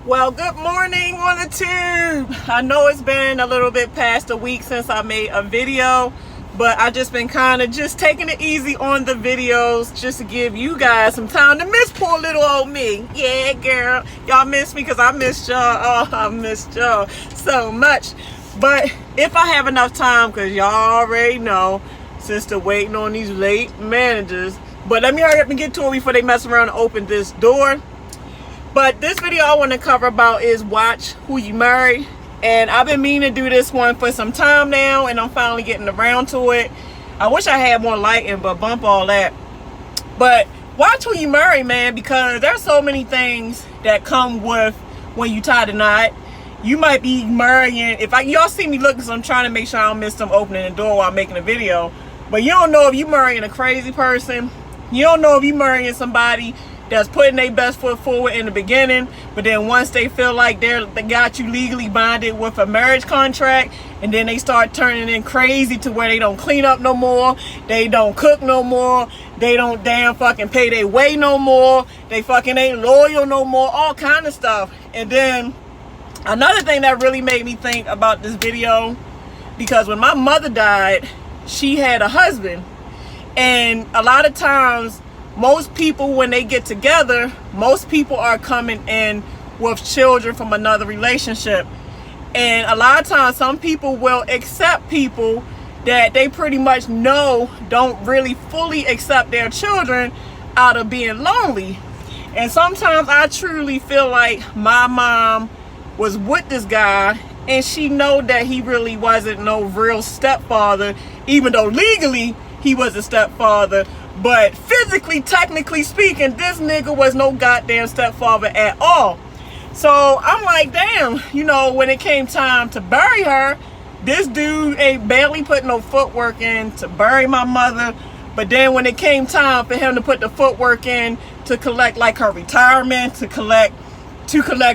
Well, good morning on the tube. I know it's been a little bit past a week since I made a video, but I just been kind of just taking it easy on the videos just to give you guys some time to miss poor little old me. Yeah, girl. Y'all miss me because I missed y'all. Oh, I missed y'all so much. But if I have enough time, because y'all already know, sister waiting on these late managers. But let me hurry up and get to it before they mess around and open this door. But this video I want to cover about is watch who you marry. And I've been meaning to do this one for some time now, and I'm finally getting around to it. I wish I had more lighting, but bump all that. But watch who you marry, man, because there's so many things that come with when you tie the knot. You might be marrying, y'all see me looking, so I'm trying to make sure I don't miss them opening the door while I'm making a video. But you don't know if you marrying a crazy person. You don't know if you marrying somebody that's putting their best foot forward in the beginning, but then once they feel like they got you legally bonded with a marriage contract, and then they start turning in crazy to where they don't clean up no more, they don't cook no more, they don't damn fucking pay their way no more, they fucking ain't loyal no more, all kind of stuff. And then another thing that really made me think about this video, because when my mother died, she had a husband, and a lot of times most people, when they get together, most people are coming in with children from another relationship. And a lot of times some people will accept people that they pretty much know don't really fully accept their children out of being lonely. And sometimes I truly feel like my mom was with this guy and she know that he really wasn't no real stepfather, even though legally he was a stepfather. But physically, technically speaking, this nigga was no goddamn stepfather at all. So I'm like, damn, you know, when it came time to bury her, this dude ain't barely put no footwork in to bury my mother. But then when it came time for him to put the footwork in to collect like her retirement, to collect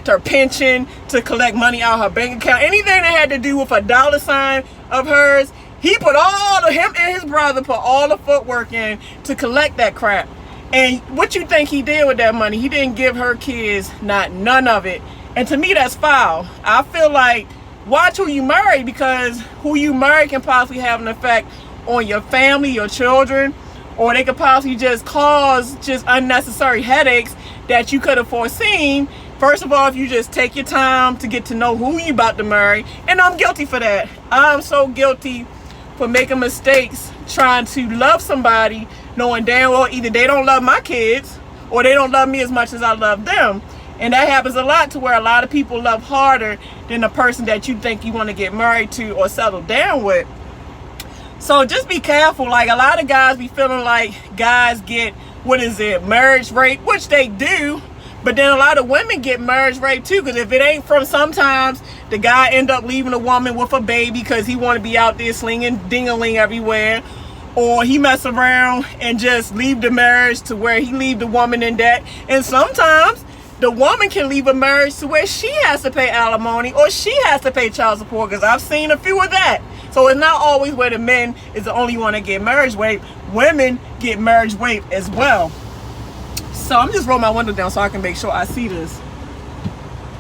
her pension, to collect money out of her bank account, anything that had to do with a dollar sign of hers, he put him and his brother put all the footwork in to collect that crap. And what you think he did with that money? He didn't give her kids none of it. And to me, that's foul. I feel like watch who you marry, because who you marry can possibly have an effect on your family, your children, or they could possibly just cause just unnecessary headaches that you could have foreseen. First of all, if you just take your time to get to know who you about to marry. And I'm guilty for that. I'm so guilty for making mistakes trying to love somebody knowing damn well either they don't love my kids or they don't love me as much as I love them. And that happens a lot, to where a lot of people love harder than the person that you think you want to get married to or settle down with. So just be careful. Like, a lot of guys be feeling like guys get, marriage rape, which they do. But then a lot of women get marriage rape too, because if it ain't from, sometimes the guy end up leaving a woman with a baby because he want to be out there slinging ding-a-ling everywhere, or he mess around and just leave the marriage to where he leave the woman in debt. And sometimes the woman can leave a marriage to where she has to pay alimony or she has to pay child support, because I've seen a few of that. So it's not always where the men is the only one that get marriage rape. Women get marriage rape as well. So I'm just rolling my window down so I can make sure I see this.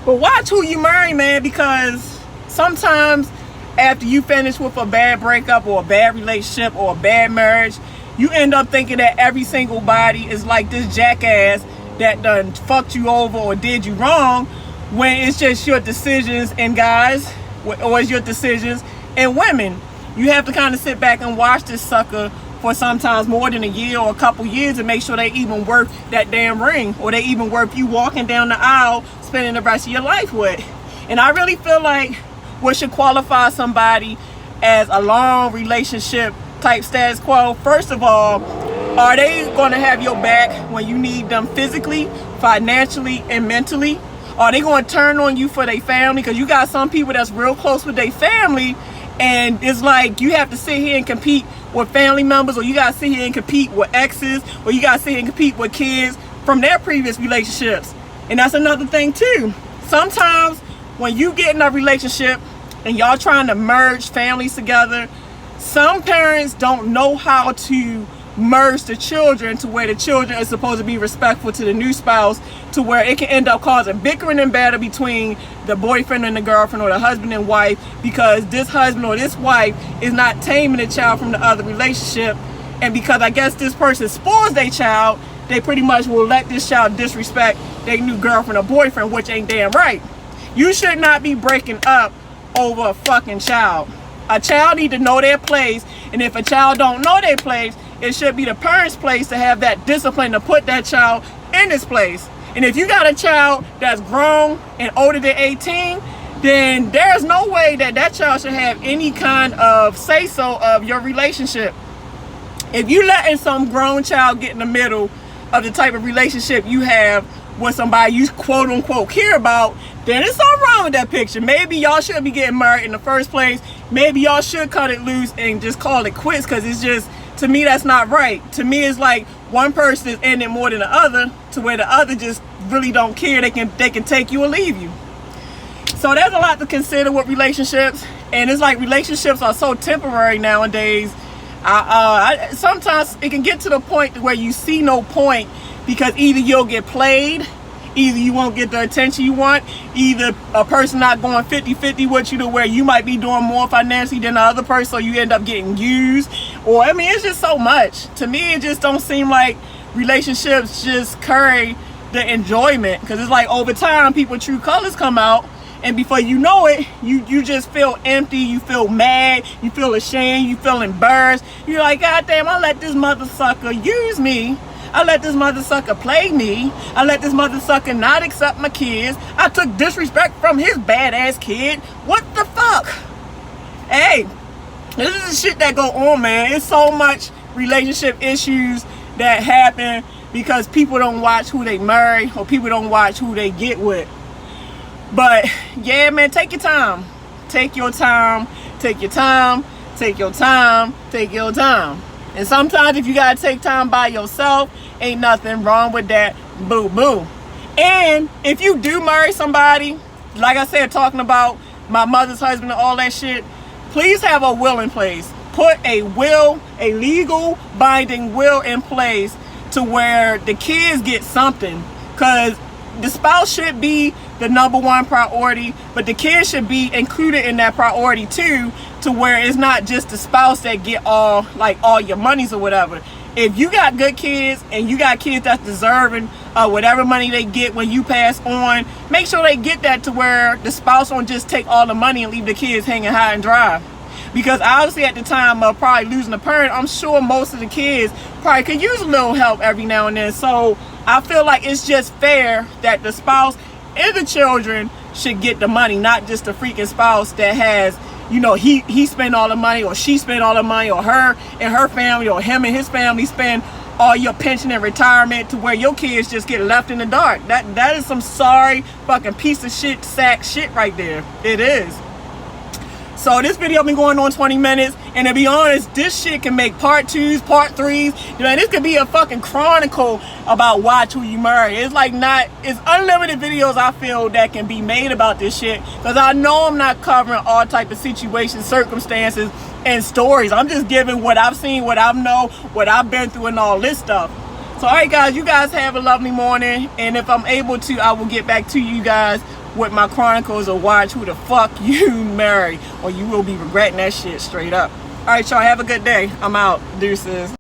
But watch who you marry, man, because sometimes after you finish with a bad breakup or a bad relationship or a bad marriage, you end up thinking that every single body is like this jackass that done fucked you over or did you wrong, when it's just your decisions. And guys, or it's your decisions. And women, you have to kind of sit back and watch this sucker for sometimes more than a year or a couple years to make sure they even worth that damn ring, or they even worth you walking down the aisle spending the rest of your life with. And I really feel like what should qualify somebody as a long relationship type status quo, first of all, are they going to have your back when you need them physically, financially, and mentally? Are they going to turn on you for their family? Because you got some people that's real close with their family, and it's like you have to sit here and compete with family members, or you gotta sit here and compete with exes, or you gotta sit here and compete with kids from their previous relationships. And that's another thing too. Sometimes when you get in a relationship and y'all trying to merge families together, some parents don't know how to merge the children to where the children are supposed to be respectful to the new spouse, to where it can end up causing bickering and battle between the boyfriend and the girlfriend, or the husband and wife, because this husband or this wife is not taming the child from the other relationship. And because I guess this person spoils their child, they pretty much will let this child disrespect their new girlfriend or boyfriend, which ain't damn right. You should not be breaking up over a fucking child. A child need to know their place, and if a child don't know their place, it should be the parents' place to have that discipline to put that child in his place. And if you got a child that's grown and older than 18, then there's no way that that child should have any kind of say-so of your relationship. If you letting some grown child get in the middle of the type of relationship you have with somebody you quote unquote care about, then there's something wrong with that picture. Maybe y'all shouldn't be getting married in the first place. Maybe y'all should cut it loose and just call it quits, because it's just, to me, that's not right. To me, it's like one person is in it more than the other, to where the other just really don't care. They can take you or leave you. So there's a lot to consider with relationships, and it's like relationships are so temporary nowadays. Sometimes it can get to the point where you see no point, because either you'll get played, either you won't get the attention you want, either a person not going 50-50 with you, to where you might be doing more financially than the other person, so you end up getting used. Or, I mean, it's just so much. To me, it just don't seem like relationships just carry the enjoyment, because it's like over time, people's true colors come out, and before you know it, you just feel empty, you feel mad, you feel ashamed, you feel embarrassed. You're like, God damn, I let this mother sucker use me. I let this mother sucker play me. I let this mother sucker not accept my kids. I took disrespect from his badass kid. What the fuck? Hey, this is the shit that go on, man. It's so much relationship issues that happen because people don't watch who they marry, or people don't watch who they get with. But yeah, man, take your time. Take your time. Take your time. Take your time. Take your time. And sometimes if you gotta take time by yourself, ain't nothing wrong with that. Boo boo. And if you do marry somebody, like I said, talking about my mother's husband and all that shit, please have a will in place. Put a will, a legal binding will in place, to where the kids get something. Because the spouse should be the #1 priority, but the kids should be included in that priority too, to where it's not just the spouse that get all your monies or whatever. If you got good kids and you got kids that's deserving of whatever money they get when you pass on, make sure they get that, to where the spouse don't just take all the money and leave the kids hanging high and dry. Because obviously at the time of probably losing a parent, I'm sure most of the kids probably could use a little help every now and then. So I feel like it's just fair that the spouse and the children should get the money, not just the freaking spouse that has, you know, he spent all the money, or she spent all the money, or her and her family, or him and his family spend all your pension and retirement, to where your kids just get left in the dark. That is some sorry fucking piece of shit, sack shit right there. It is. So this video been going on 20 minutes, and to be honest, this shit can make part 2s, part 3s. Man, this could be a fucking chronicle about watch who you marry. It's like it's unlimited videos I feel that can be made about this shit, because I know I'm not covering all type of situations, circumstances, and stories. I'm just giving what I've seen, what I know, what I've been through, and all this stuff. So alright guys, you guys have a lovely morning, and if I'm able to, I will get back to you guys with my chronicles of watch who the fuck you marry, or you will be regretting that shit straight up. Alright y'all, have a good day. I'm out. Deuces.